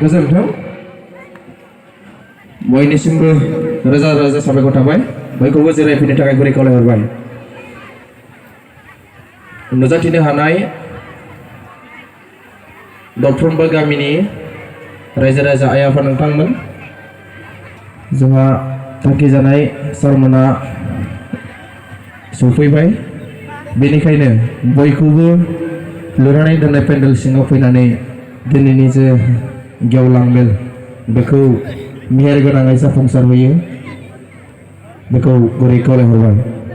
गोजोन्थों बयनिसिमबो रोजा रोजा साबायखर थाबाय बयखौबो जिरायफैनो थाखाय गुरै खावलायहरबाय नुजाथिनो हानाय दरफ्रोमबो गामिनि रायजो राजा आइ आफा नोंथांमोन जोंहा थांखि जानाय सारमोना सफैबाय बेनिखायनो बयखौबो लुनानै दोननाय पेन्डेल सिङाव फैनानै दिनैनि जे गेवलां मेल बेखौ मेहेर गोनाङै जाफुंसार होयो बेखौ गुरै खावलायहरबाय।